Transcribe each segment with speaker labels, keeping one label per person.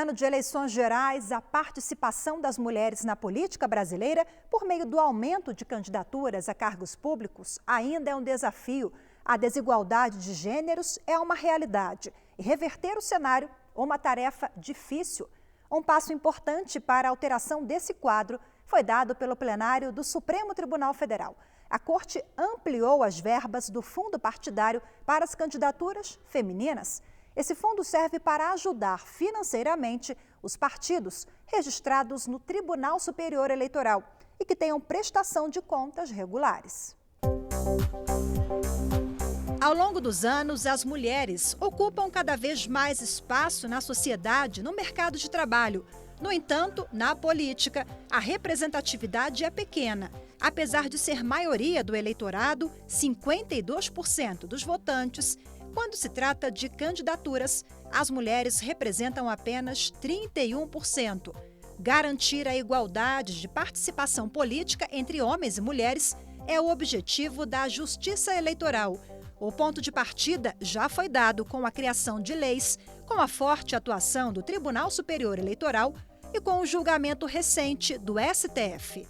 Speaker 1: ano de eleições gerais, a participação das mulheres na política brasileira, por meio do aumento de candidaturas a cargos públicos, ainda é um desafio. A desigualdade de gêneros é uma realidade e reverter o cenário é uma tarefa difícil. Um passo importante para a alteração desse quadro foi dado pelo plenário do Supremo Tribunal Federal. A Corte ampliou as verbas do fundo partidário para as candidaturas femininas. Esse fundo serve para ajudar financeiramente os partidos registrados no Tribunal Superior Eleitoral e que tenham prestação de contas regulares. Ao longo dos anos, as mulheres ocupam cada vez mais espaço na sociedade, no mercado de trabalho. No entanto, na política, a representatividade é pequena. Apesar de ser maioria do eleitorado, 52% dos votantes, quando se trata de candidaturas, as mulheres representam apenas 31%. Garantir a igualdade de participação política entre homens e mulheres é o objetivo da Justiça Eleitoral. O ponto de partida já foi dado com a criação de leis, com a forte atuação do Tribunal Superior Eleitoral e com o julgamento recente do STF.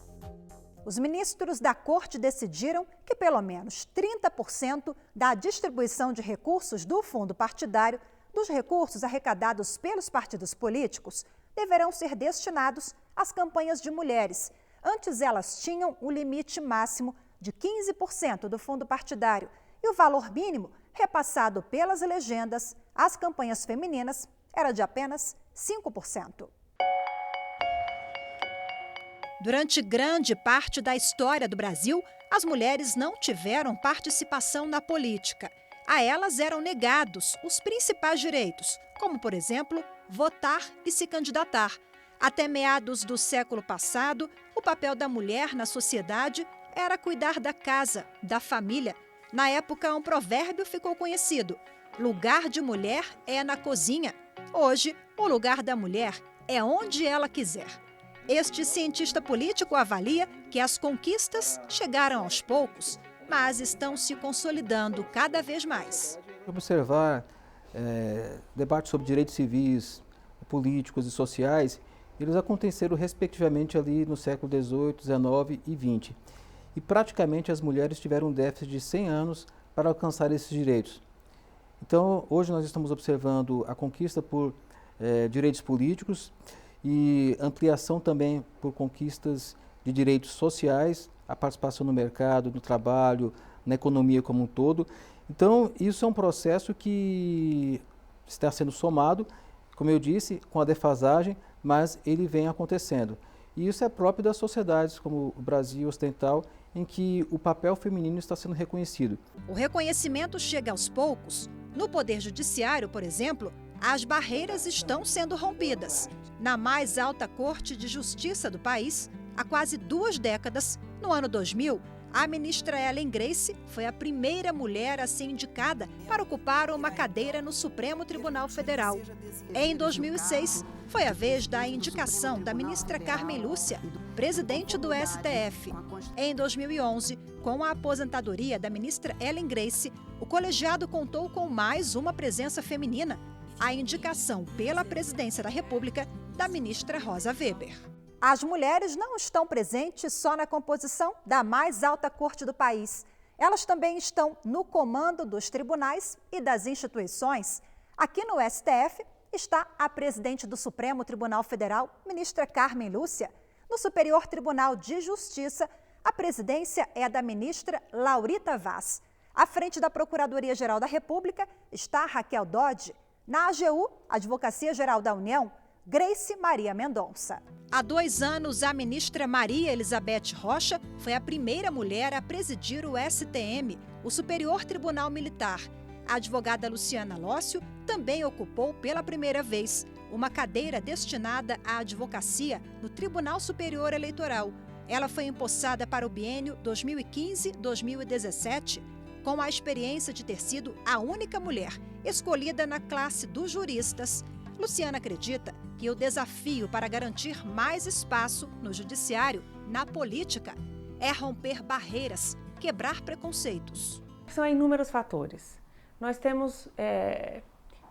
Speaker 1: Os ministros da Corte decidiram que pelo menos 30% da distribuição de recursos do fundo partidário, dos recursos arrecadados pelos partidos políticos, deverão ser destinados às campanhas de mulheres. Antes, elas tinham o limite máximo de 15% do fundo partidário e o valor mínimo repassado pelas legendas às campanhas femininas era de apenas 5%. Durante grande parte da história do Brasil, as mulheres não tiveram participação na política. A elas eram negados os principais direitos, como, por exemplo, votar e se candidatar. Até meados do século passado, o papel da mulher na sociedade era cuidar da casa, da família. Na época, um provérbio ficou conhecido: lugar de mulher é na cozinha. Hoje, o lugar da mulher é onde ela quiser. Este cientista político avalia que as conquistas chegaram aos poucos, mas estão se consolidando cada vez mais.
Speaker 2: Observar debates sobre direitos civis, políticos e sociais, eles aconteceram respectivamente ali no século XVIII, XIX e XX. E praticamente as mulheres tiveram um déficit de 100 anos para alcançar esses direitos. Então, hoje nós estamos observando a conquista por direitos políticos e ampliação também por conquistas de direitos sociais, a participação no mercado, no trabalho, na economia como um todo. Então, isso é um processo que está sendo somado, como eu disse, com a defasagem, mas ele vem acontecendo. E isso é próprio das sociedades como o Brasil ocidental, em que o papel feminino está sendo reconhecido.
Speaker 1: O reconhecimento chega aos poucos. No Poder Judiciário, por exemplo, as barreiras estão sendo rompidas. Na mais alta Corte de Justiça do país, há quase 2 décadas, no ano 2000, a ministra Ellen Grace foi a primeira mulher a ser indicada para ocupar uma cadeira no Supremo Tribunal Federal. Em 2006, foi a vez da indicação da ministra Carmen Lúcia, presidente do STF. Em 2011, com a aposentadoria da ministra Ellen Grace, o colegiado contou com mais uma presença feminina, a indicação pela presidência da República da ministra Rosa Weber. As mulheres não estão presentes só na composição da mais alta corte do país. Elas também estão no comando dos tribunais e das instituições. Aqui no STF está a presidente do Supremo Tribunal Federal, ministra Carmen Lúcia. No Superior Tribunal de Justiça, a presidência é da ministra Laurita Vaz. À frente da Procuradoria-Geral da República está Raquel Dodge. Na AGU, Advocacia Geral da União, Grace Maria Mendonça. Há 2 anos, a ministra Maria Elizabeth Rocha foi a primeira mulher a presidir o STM, o Superior Tribunal Militar. A advogada Luciana Lócio também ocupou pela primeira vez uma cadeira destinada à advocacia no Tribunal Superior Eleitoral. Ela foi empossada para o biênio 2015-2017, com a experiência de ter sido a única mulher escolhida na classe dos juristas. Luciana acredita que o desafio para garantir mais espaço no judiciário, na política, é romper barreiras, quebrar preconceitos.
Speaker 3: São inúmeros fatores. Nós temos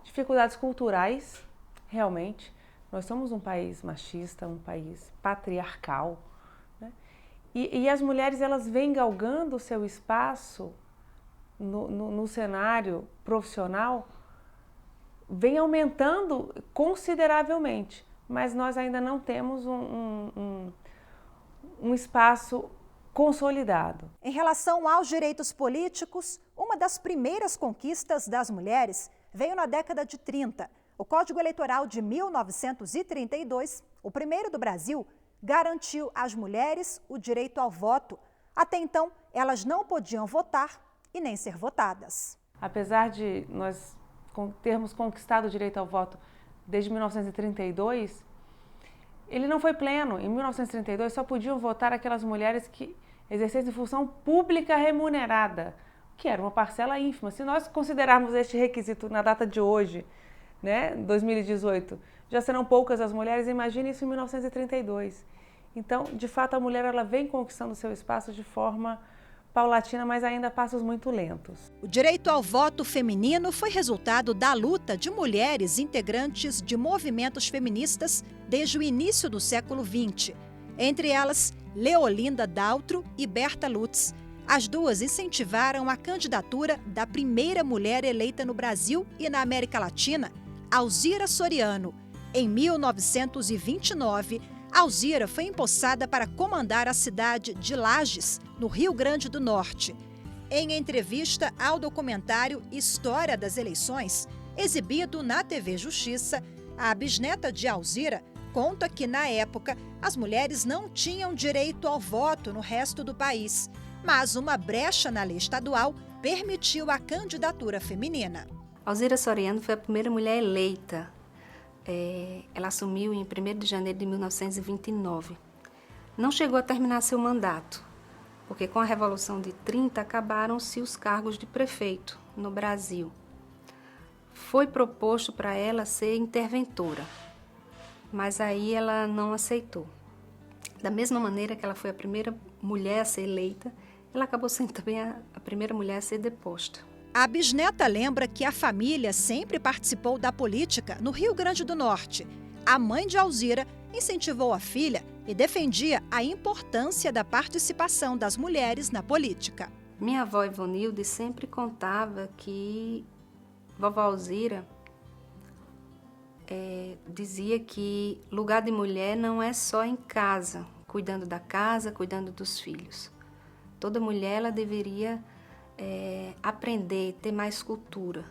Speaker 3: dificuldades culturais, realmente. Nós somos um país machista, um país patriarcal, né? E as mulheres, elas vêm galgando o seu espaço no cenário profissional, vem aumentando consideravelmente, mas nós ainda não temos um espaço consolidado.
Speaker 1: Em relação aos direitos políticos, uma das primeiras conquistas das mulheres veio na década de 30. O Código Eleitoral de 1932, o primeiro do Brasil, garantiu às mulheres o direito ao voto. Até então, elas não podiam votar e nem ser votadas.
Speaker 3: Apesar de nós termos conquistado o direito ao voto desde 1932, ele não foi pleno. Em 1932, só podiam votar aquelas mulheres que exercessem função pública remunerada, que era uma parcela ínfima. Se nós considerarmos este requisito na data de hoje, né, 2018, já serão poucas as mulheres, imagine isso em 1932. Então, de fato, a mulher ela vem conquistando seu espaço de forma paulatina, mas ainda a passos muito lentos.
Speaker 1: O direito ao voto feminino foi resultado da luta de mulheres integrantes de movimentos feministas desde o início do século XX. Entre elas, Leolinda Daltro e Berta Lutz. As duas incentivaram a candidatura da primeira mulher eleita no Brasil e na América Latina, Alzira Soriano. Em 1929, Alzira foi empossada para comandar a cidade de Lages, no Rio Grande do Norte. Em entrevista ao documentário História das Eleições, exibido na TV Justiça, a bisneta de Alzira conta que, na época, as mulheres não tinham direito ao voto no resto do país, mas uma brecha na lei estadual permitiu a candidatura feminina.
Speaker 4: Alzira Soriano foi a primeira mulher eleita. Ela assumiu em 1º de janeiro de 1929. Não chegou a terminar seu mandato, porque com a Revolução de 30 acabaram-se os cargos de prefeito no Brasil. Foi proposto para ela ser interventora, mas aí ela não aceitou. Da mesma maneira que ela foi a primeira mulher a ser eleita, ela acabou sendo também a primeira mulher a ser deposta.
Speaker 1: A bisneta lembra que a família sempre participou da política no Rio Grande do Norte. A mãe de Alzira incentivou a filha e defendia a importância da participação das mulheres na política.
Speaker 4: Minha avó Ivonilde sempre contava que vovó Alzira dizia que lugar de mulher não é só em casa, cuidando da casa, cuidando dos filhos. Toda mulher ela deveria aprender, ter mais cultura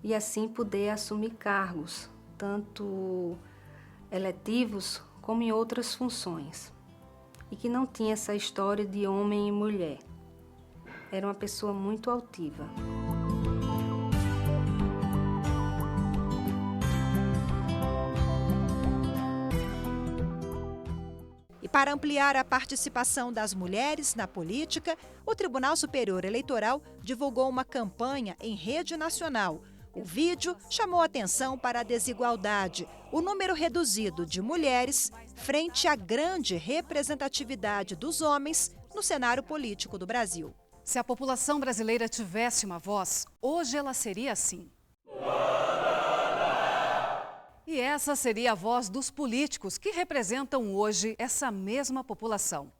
Speaker 4: e assim poder assumir cargos, tanto eletivos como em outras funções. E que não tinha essa história de homem e mulher. Era uma pessoa muito altiva.
Speaker 1: Para ampliar a participação das mulheres na política, o Tribunal Superior Eleitoral divulgou uma campanha em rede nacional. O vídeo chamou atenção para a desigualdade, o número reduzido de mulheres frente à grande representatividade dos homens no cenário político do Brasil.
Speaker 5: Se a população brasileira tivesse uma voz, hoje ela seria assim. E essa seria a voz dos políticos que representam hoje essa mesma população.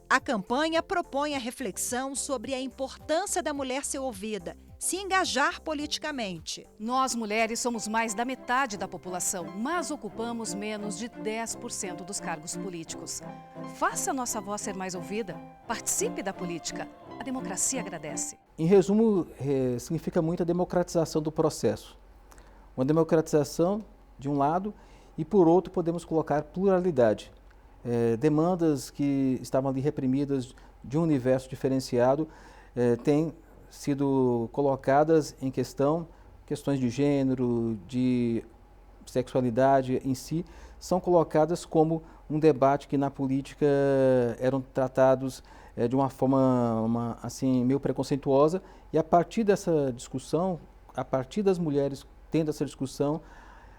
Speaker 1: A campanha propõe a reflexão sobre a importância da mulher ser ouvida, se engajar politicamente.
Speaker 5: Nós, mulheres, somos mais da metade da população, mas ocupamos menos de 10% dos cargos políticos. Faça a nossa voz ser mais ouvida, participe da política. A democracia agradece.
Speaker 2: Em resumo, significa muito a democratização do processo. Uma democratização, de um lado, e por outro podemos colocar pluralidade. Demandas que estavam ali reprimidas de um universo diferenciado têm sido colocadas em questão, questões de gênero, de sexualidade em si, são colocadas como um debate que na política eram tratados de uma forma assim, meio preconceituosa, e a partir dessa discussão, a partir das mulheres tendo essa discussão,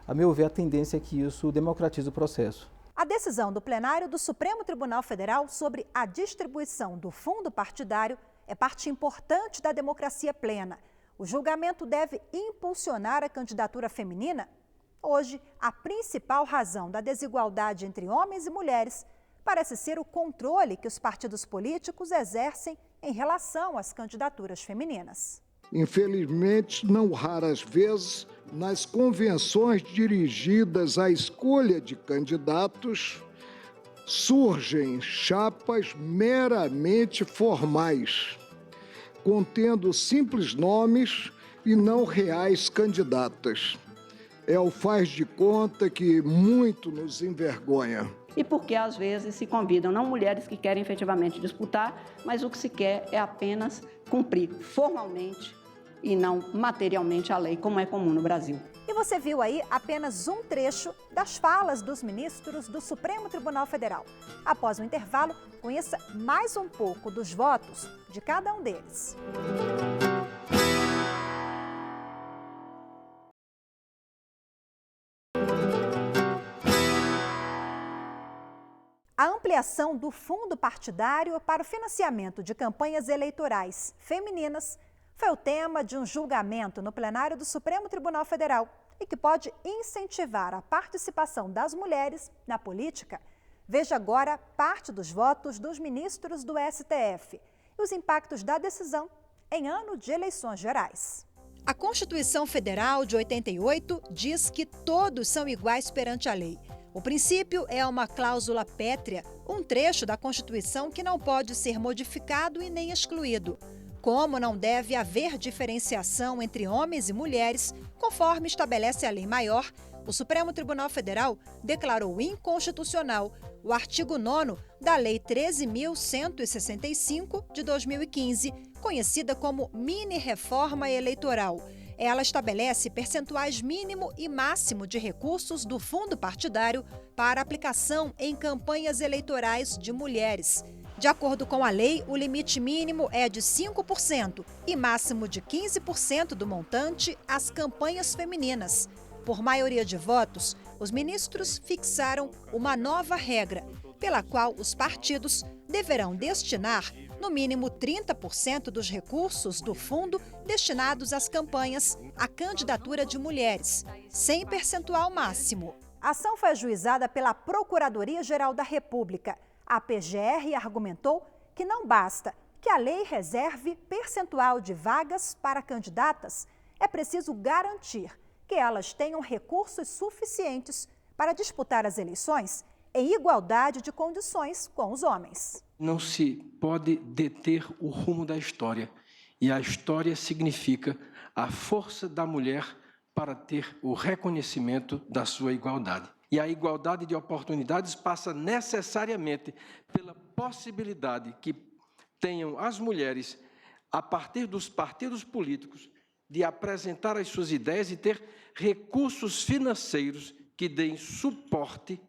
Speaker 2: a meu ver, a tendência é que isso democratize o processo.
Speaker 1: A decisão do plenário do Supremo Tribunal Federal sobre a distribuição do fundo partidário é parte importante da democracia plena. O julgamento deve impulsionar a candidatura feminina? Hoje, a principal razão da desigualdade entre homens e mulheres parece ser o controle que os partidos políticos exercem em relação às candidaturas femininas.
Speaker 6: Infelizmente, não raras vezes, nas convenções dirigidas à escolha de candidatos, surgem chapas meramente formais, contendo simples nomes e não reais candidatas. É o faz de conta que muito nos envergonha.
Speaker 7: E porque, às vezes, se convidam não mulheres que querem efetivamente disputar, mas o que se quer é apenas cumprir formalmente e não materialmente a lei, como é comum no Brasil.
Speaker 1: E você viu aí apenas um trecho das falas dos ministros do Supremo Tribunal Federal. Após o intervalo, conheça mais um pouco dos votos de cada um deles. A ampliação do fundo partidário para o financiamento de campanhas eleitorais femininas foi o tema de um julgamento no plenário do Supremo Tribunal Federal e que pode incentivar a participação das mulheres na política. Veja agora parte dos votos dos ministros do STF e os impactos da decisão em ano de eleições gerais. A Constituição Federal de 88 diz que todos são iguais perante a lei. O princípio é uma cláusula pétrea, um trecho da Constituição que não pode ser modificado e nem excluído. Como não deve haver diferenciação entre homens e mulheres, conforme estabelece a lei maior, o Supremo Tribunal Federal declarou inconstitucional o artigo 9º da Lei 13.165, de 2015, conhecida como mini-reforma eleitoral. Ela estabelece percentuais mínimo e máximo de recursos do fundo partidário para aplicação em campanhas eleitorais de mulheres. De acordo com a lei, o limite mínimo é de 5% e máximo de 15% do montante às campanhas femininas. Por maioria de votos, os ministros fixaram uma nova regra, pela qual os partidos deverão destinar no mínimo 30% dos recursos do fundo destinados às campanhas à candidatura de mulheres, sem percentual máximo. A ação foi ajuizada pela Procuradoria-Geral da República. A PGR argumentou que não basta que a lei reserve percentual de vagas para candidatas, é preciso garantir que elas tenham recursos suficientes para disputar as eleições em igualdade de condições com os homens.
Speaker 8: Não se pode deter o rumo da história, e a história significa a força da mulher para ter o reconhecimento da sua igualdade. E a igualdade de oportunidades passa necessariamente pela possibilidade que tenham as mulheres, a partir dos partidos políticos, de apresentar as suas ideias e ter recursos financeiros que deem suporte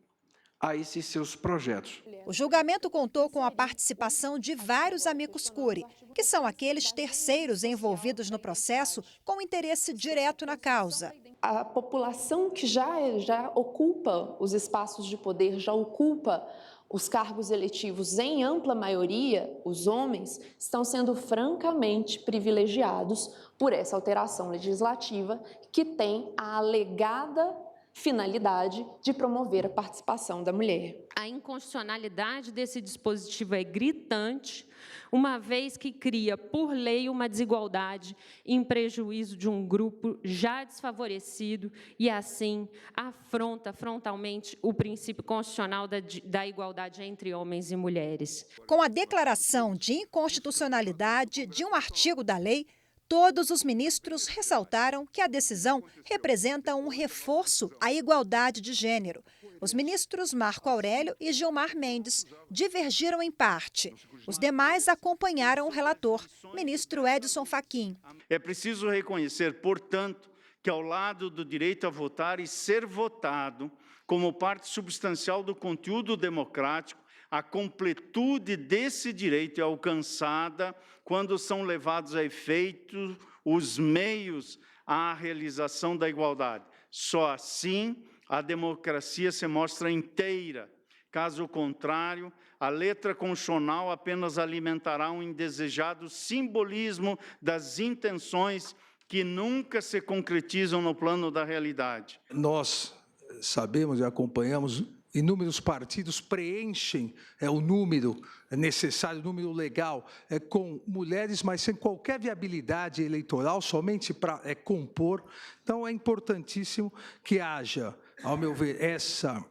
Speaker 8: a esses seus projetos.
Speaker 1: O julgamento contou com a participação de vários amicus curiae, que são aqueles terceiros envolvidos no processo com interesse direto na causa.
Speaker 9: A população que já ocupa os espaços de poder, já ocupa os cargos eletivos em ampla maioria, os homens, estão sendo francamente privilegiados por essa alteração legislativa que tem a alegada finalidade de promover a participação da mulher.
Speaker 10: A inconstitucionalidade desse dispositivo é gritante, uma vez que cria, por lei, uma desigualdade em prejuízo de um grupo já desfavorecido e, assim, afronta frontalmente o princípio constitucional da igualdade entre homens e mulheres.
Speaker 1: Com a declaração de inconstitucionalidade de um artigo da lei, todos os ministros ressaltaram que a decisão representa um reforço à igualdade de gênero. Os ministros Marco Aurélio e Gilmar Mendes divergiram em parte. Os demais acompanharam o relator, ministro Edson Fachin.
Speaker 11: É preciso reconhecer, portanto, que ao lado do direito a votar e ser votado, como parte substancial do conteúdo democrático, a completude desse direito é alcançada quando são levados a efeito os meios à realização da igualdade. Só assim a democracia se mostra inteira. Caso contrário, a letra constitucional apenas alimentará um indesejado simbolismo das intenções que nunca se concretizam no plano da realidade.
Speaker 12: Nós sabemos e acompanhamos, inúmeros partidos preenchem o número necessário, o número legal, com mulheres, mas sem qualquer viabilidade eleitoral, somente para compor. Então, é importantíssimo que haja, ao meu ver, essa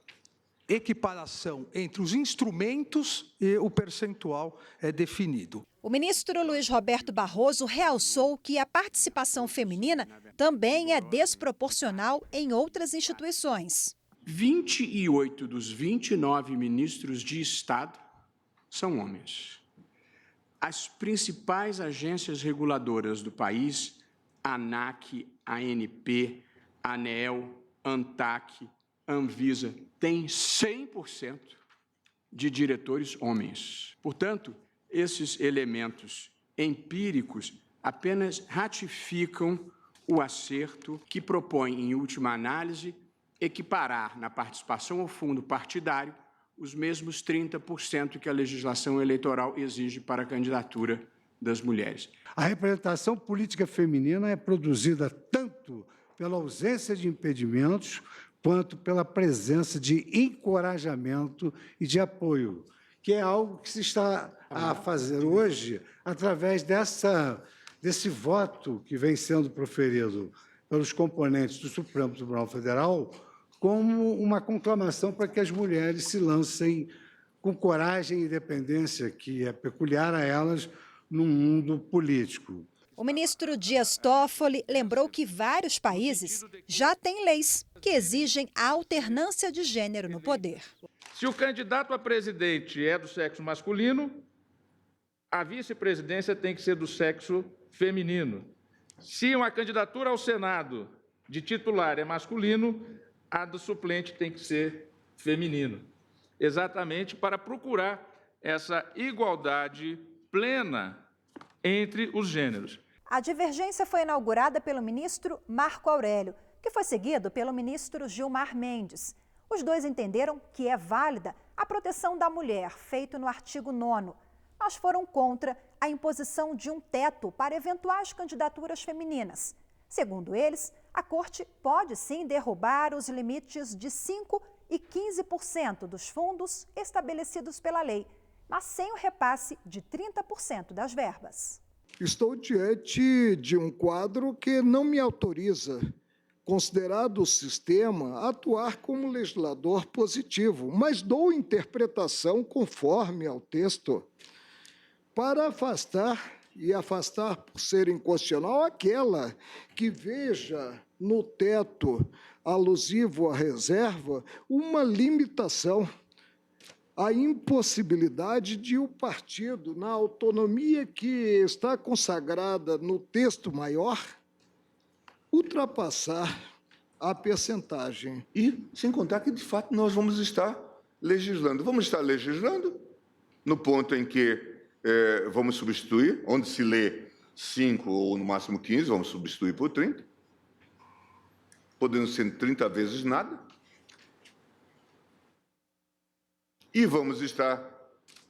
Speaker 12: equiparação entre os instrumentos e o percentual definido.
Speaker 1: O ministro Luiz Roberto Barroso realçou que a participação feminina também é desproporcional em outras instituições.
Speaker 13: 28 dos 29 ministros de Estado são homens. As principais agências reguladoras do país, ANAC, ANP, ANEEL, ANTAC, Anvisa, têm 100% de diretores homens. Portanto, esses elementos empíricos apenas ratificam o acerto que propõe, em última análise, equiparar na participação ao fundo partidário os mesmos 30% que a legislação eleitoral exige para a candidatura das mulheres.
Speaker 14: A representação política feminina é produzida tanto pela ausência de impedimentos quanto pela presença de encorajamento e de apoio, que é algo que se está a fazer hoje através desse voto que vem sendo proferido pelos componentes do Supremo Tribunal Federal como uma conclamação para que as mulheres se lancem com coragem e independência, que é peculiar a elas no mundo político.
Speaker 1: O ministro Dias Toffoli lembrou que vários países já têm leis que exigem a alternância de gênero no poder.
Speaker 15: Se o candidato a presidente é do sexo masculino, a vice-presidência tem que ser do sexo feminino. Se uma candidatura ao Senado de titular é masculino, a do suplente tem que ser feminino. Exatamente para procurar essa igualdade plena entre os gêneros.
Speaker 1: A divergência foi inaugurada pelo ministro Marco Aurélio, que foi seguido pelo ministro Gilmar Mendes. Os dois entenderam que é válida a proteção da mulher, feito no artigo 9º, mas foram contra a imposição de um teto para eventuais candidaturas femininas. Segundo eles, a Corte pode sim derrubar os limites de 5% e 15% dos fundos estabelecidos pela lei, mas sem o repasse de 30% das verbas.
Speaker 6: Estou diante de um quadro que não me autoriza, considerado o sistema, a atuar como legislador positivo, mas dou interpretação conforme ao texto, para afastar por ser inconstitucional aquela que veja no teto alusivo à reserva uma limitação, a impossibilidade de o partido, na autonomia que está consagrada no texto maior, ultrapassar a percentagem.
Speaker 16: E, sem contar que, de fato, nós vamos estar legislando. Vamos estar legislando no ponto em que vamos substituir, onde se lê 5 ou, no máximo, 15, vamos substituir por 30, podendo ser 30 vezes nada. E vamos estar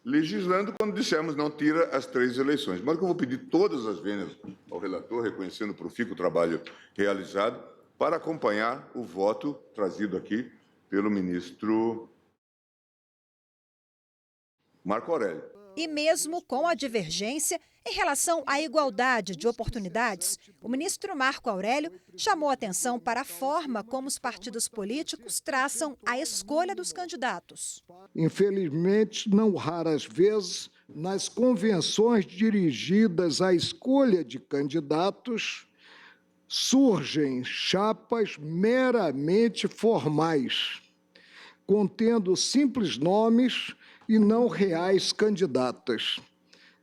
Speaker 16: legislando quando dissermos não tira as 3 eleições. Mas eu vou pedir todas as vênias ao relator, reconhecendo por fim o trabalho realizado, para acompanhar o voto trazido aqui pelo ministro Marco Aurélio.
Speaker 1: E mesmo com a divergência em relação à igualdade de oportunidades, o ministro Marco Aurélio chamou atenção para a forma como os partidos políticos traçam a escolha dos candidatos.
Speaker 6: Infelizmente, não raras vezes, nas convenções dirigidas à escolha de candidatos, surgem chapas meramente formais, contendo simples nomes e não reais candidatas.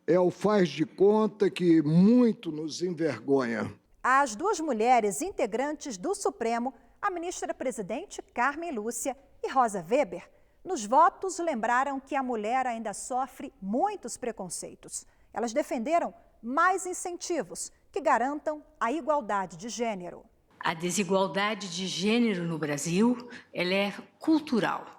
Speaker 6: É o faz de conta que muito nos envergonha.
Speaker 1: As 2 mulheres integrantes do Supremo, a ministra-presidente Carmen Lúcia e Rosa Weber, nos votos lembraram que a mulher ainda sofre muitos preconceitos. Elas defenderam mais incentivos que garantam a igualdade de gênero.
Speaker 17: A desigualdade de gênero no Brasil, ela é cultural.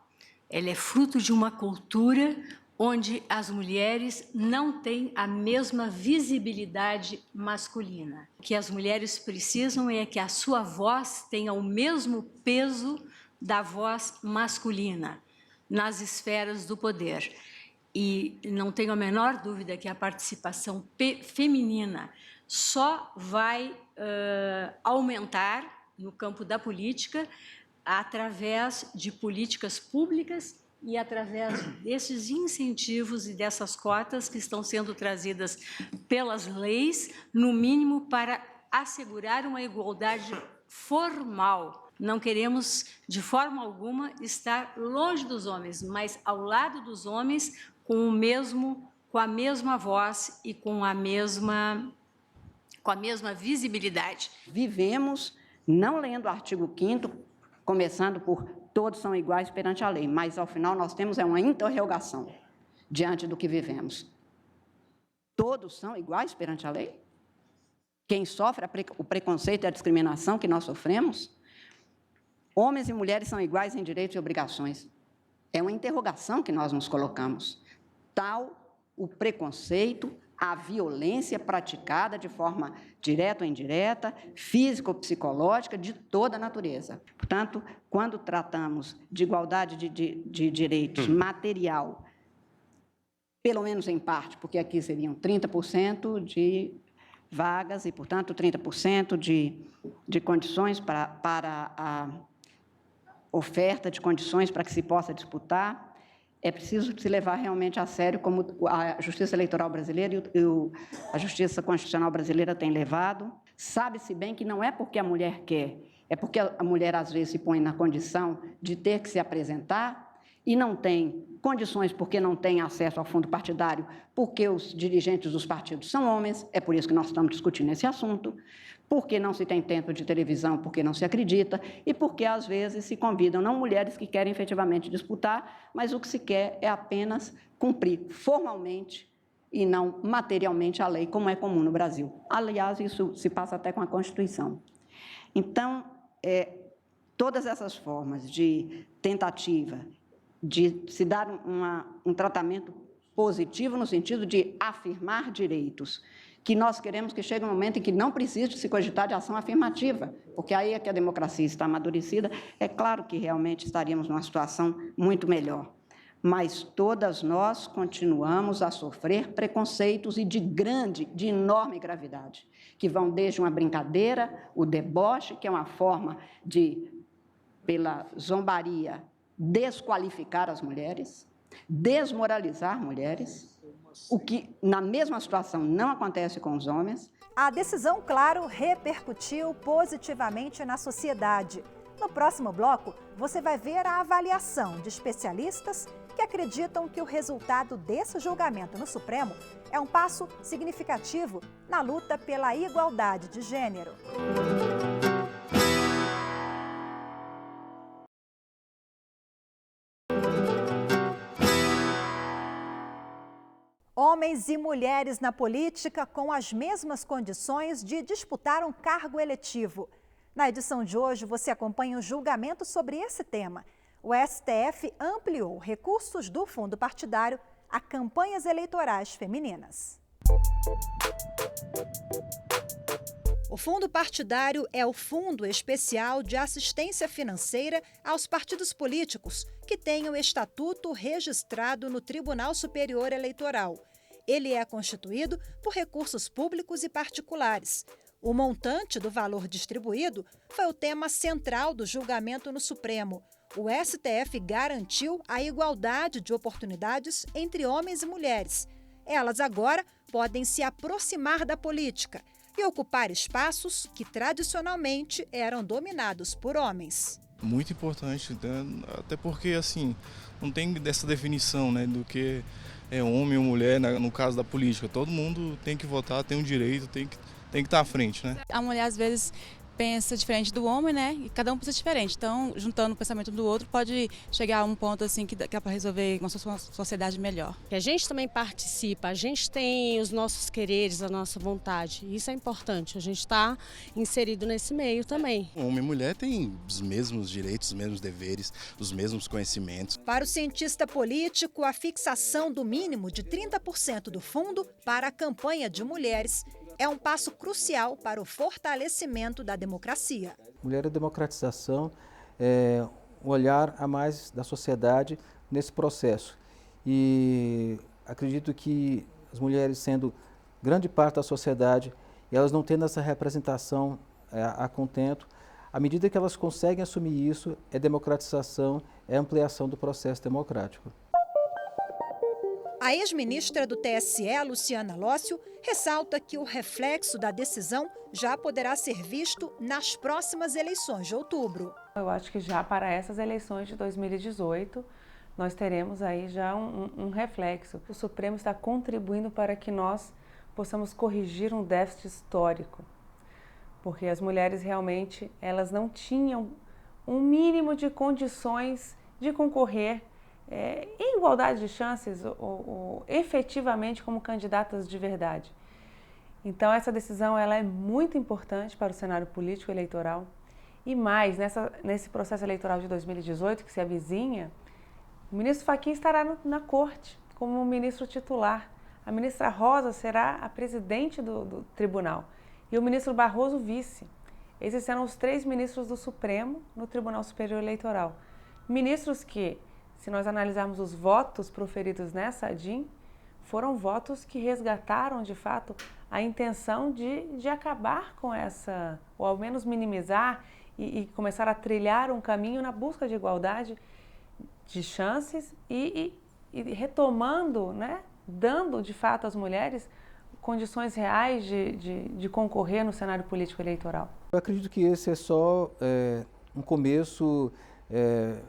Speaker 17: Ela é fruto de uma cultura onde as mulheres não têm a mesma visibilidade masculina. O que as mulheres precisam é que a sua voz tenha o mesmo peso da voz masculina nas esferas do poder. E não tenho a menor dúvida que a participação feminina só vai aumentar no campo da política através de políticas públicas e através desses incentivos e dessas cotas que estão sendo trazidas pelas leis, no mínimo para assegurar uma igualdade formal. Não queremos, de forma alguma, estar longe dos homens, mas ao lado dos homens, com a mesma voz e com a mesma visibilidade.
Speaker 7: Vivemos, não lendo o artigo 5º, começando por todos são iguais perante a lei, mas, ao final, nós temos uma interrogação diante do que vivemos. Todos são iguais perante a lei? Quem sofre o preconceito e a discriminação que nós sofremos? Homens e mulheres são iguais em direitos e obrigações. É uma interrogação que nós nos colocamos. Tal o preconceito, a violência praticada de forma direta ou indireta, física ou psicológica, de toda a natureza. Portanto, quando tratamos de igualdade de direitos material, pelo menos em parte, porque aqui seriam 30% de vagas e, portanto, 30% de condições para a oferta de condições para que se possa disputar, é preciso se levar realmente a sério, como a Justiça Eleitoral Brasileira e a Justiça Constitucional Brasileira têm levado. Sabe-se bem que não é porque a mulher quer, é porque a mulher, às vezes, se põe na condição de ter que se apresentar e não tem condições porque não tem acesso ao fundo partidário, porque os dirigentes dos partidos são homens, é por isso que nós estamos discutindo esse assunto, porque não se tem tempo de televisão, porque não se acredita, e porque, às vezes, se convidam não mulheres que querem efetivamente disputar, mas o que se quer é apenas cumprir formalmente e não materialmente a lei, como é comum no Brasil. Aliás, isso se passa até com a Constituição. Então, todas essas formas de tentativa de se dar um tratamento positivo no sentido de afirmar direitos, que nós queremos que chegue um momento em que não precise se cogitar de ação afirmativa, porque aí é que a democracia está amadurecida, é claro que realmente estaríamos numa situação muito melhor. Mas todas nós continuamos a sofrer preconceitos e de enorme gravidade, que vão desde uma brincadeira, o deboche, que é uma forma de, pela zombaria, desqualificar as mulheres, desmoralizar mulheres, o que, na mesma situação, não acontece com os homens.
Speaker 1: A decisão, claro, repercutiu positivamente na sociedade. No próximo bloco, você vai ver a avaliação de especialistas que acreditam que o resultado desse julgamento no Supremo é um passo significativo na luta pela igualdade de gênero. Homens e mulheres na política com as mesmas condições de disputar um cargo eletivo. Na edição de hoje, você acompanha o julgamento sobre esse tema. O STF ampliou recursos do fundo partidário a campanhas eleitorais femininas. O fundo partidário é o fundo especial de assistência financeira aos partidos políticos que tenham estatuto registrado no Tribunal Superior Eleitoral. Ele é constituído por recursos públicos e particulares. O montante do valor distribuído foi o tema central do julgamento no Supremo. O STF garantiu a igualdade de oportunidades entre homens e mulheres. Elas agora podem se aproximar da política e ocupar espaços que tradicionalmente eram dominados por homens.
Speaker 18: Muito importante, né? Até porque assim, não tem dessa definição, né, do que é homem ou mulher no caso da política. Todo mundo tem que votar, tem um direito, tem que estar à frente, né?
Speaker 19: A mulher às vezes pensa diferente do homem, né? E cada um pensa diferente. Então, juntando o pensamento do outro, pode chegar a um ponto assim que dá para resolver uma sociedade melhor.
Speaker 20: A gente também participa, a gente tem os nossos quereres, a nossa vontade. Isso é importante, a gente está inserido nesse meio também.
Speaker 21: Homem e mulher têm os mesmos direitos, os mesmos deveres, os mesmos conhecimentos.
Speaker 1: Para o cientista político, a fixação do mínimo de 30% do fundo para a campanha de mulheres é um passo crucial para o fortalecimento da democracia.
Speaker 2: Mulher e democratização é um olhar a mais da sociedade nesse processo. E acredito que as mulheres, sendo grande parte da sociedade, e elas não tendo essa representação a contento, à medida que elas conseguem assumir isso, é democratização, é ampliação do processo democrático.
Speaker 1: A ex-ministra do TSE, Luciana Lócio, ressalta que o reflexo da decisão já poderá ser visto nas próximas eleições de outubro.
Speaker 3: Eu acho que já para essas eleições de 2018, nós teremos aí já um reflexo. O Supremo está contribuindo para que nós possamos corrigir um déficit histórico, porque as mulheres realmente elas não tinham um mínimo de condições de concorrer em igualdade de chances ou efetivamente como candidatas de verdade. Então essa decisão ela é muito importante para o cenário político eleitoral e mais, nesse processo eleitoral de 2018 que se avizinha, o ministro Fachin estará na corte como ministro titular. A ministra Rosa será a presidente do tribunal e o ministro Barroso vice. Esses serão os 3 ministros do Supremo no Tribunal Superior Eleitoral. Ministros que, se nós analisarmos os votos proferidos nessa ADIM, foram votos que resgataram, de fato, a intenção de acabar com essa, ou ao menos minimizar e começar a trilhar um caminho na busca de igualdade de chances e retomando, né, dando, de fato, às mulheres condições reais de concorrer no cenário político eleitoral.
Speaker 2: Eu acredito que esse é só um começo,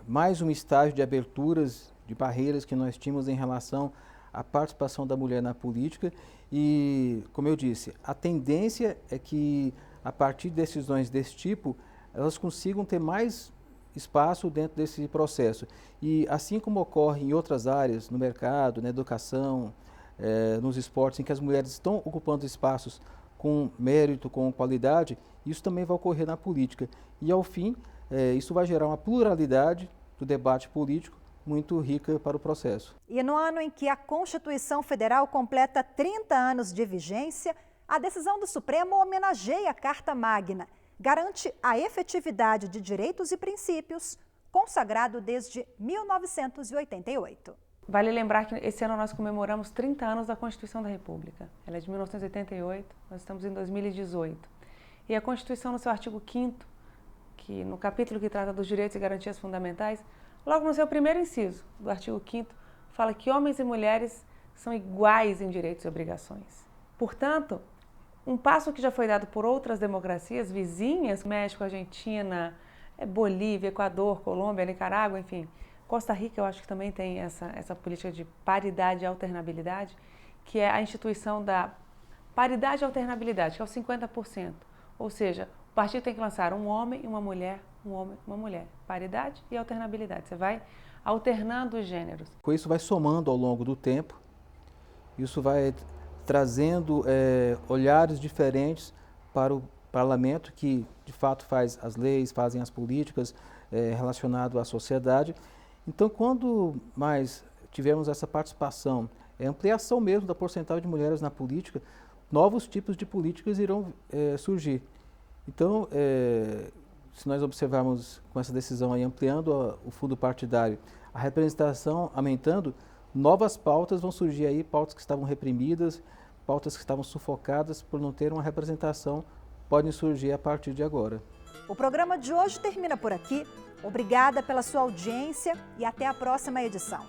Speaker 2: mais um estágio de aberturas, de barreiras que nós tínhamos em relação à participação da mulher na política e, como eu disse, a tendência é que, a partir de decisões desse tipo, elas consigam ter mais espaço dentro desse processo. E assim como ocorre em outras áreas, no mercado, na educação, nos esportes, em que as mulheres estão ocupando espaços com mérito, com qualidade, isso também vai ocorrer na política. E, ao fim, isso vai gerar uma pluralidade do debate político muito rica para o processo.
Speaker 1: E no ano em que a Constituição Federal completa 30 anos de vigência, a decisão do Supremo homenageia a Carta Magna, garante a efetividade de direitos e princípios, consagrado desde 1988.
Speaker 3: Vale lembrar que esse ano nós comemoramos 30 anos da Constituição da República. Ela é de 1988, nós estamos em 2018. E a Constituição, no seu artigo 5º, que no capítulo que trata dos direitos e garantias fundamentais, logo no seu primeiro inciso do artigo 5º, fala que homens e mulheres são iguais em direitos e obrigações. Portanto, um passo que já foi dado por outras democracias vizinhas, México, Argentina, Bolívia, Equador, Colômbia, Nicarágua, enfim. Costa Rica, eu acho que também tem essa política de paridade e alternabilidade, que é a instituição da paridade e alternabilidade, que é o 50%. Ou seja, o partido tem que lançar um homem e uma mulher, um homem e uma mulher. Paridade e alternabilidade. Você vai alternando os gêneros.
Speaker 2: Isso vai somando ao longo do tempo, isso vai trazendo olhares diferentes para o parlamento, que de fato faz as leis, fazem as políticas relacionadas à sociedade. Então, quando mais tivermos essa participação, ampliação mesmo da porcentagem de mulheres na política, novos tipos de políticas irão surgir. Então, se nós observarmos com essa decisão aí, ampliando o fundo partidário, a representação aumentando, novas pautas vão surgir aí, pautas que estavam reprimidas, pautas que estavam sufocadas por não ter uma representação, podem surgir a partir de agora.
Speaker 1: O programa de hoje termina por aqui. Obrigada pela sua audiência e até a próxima edição.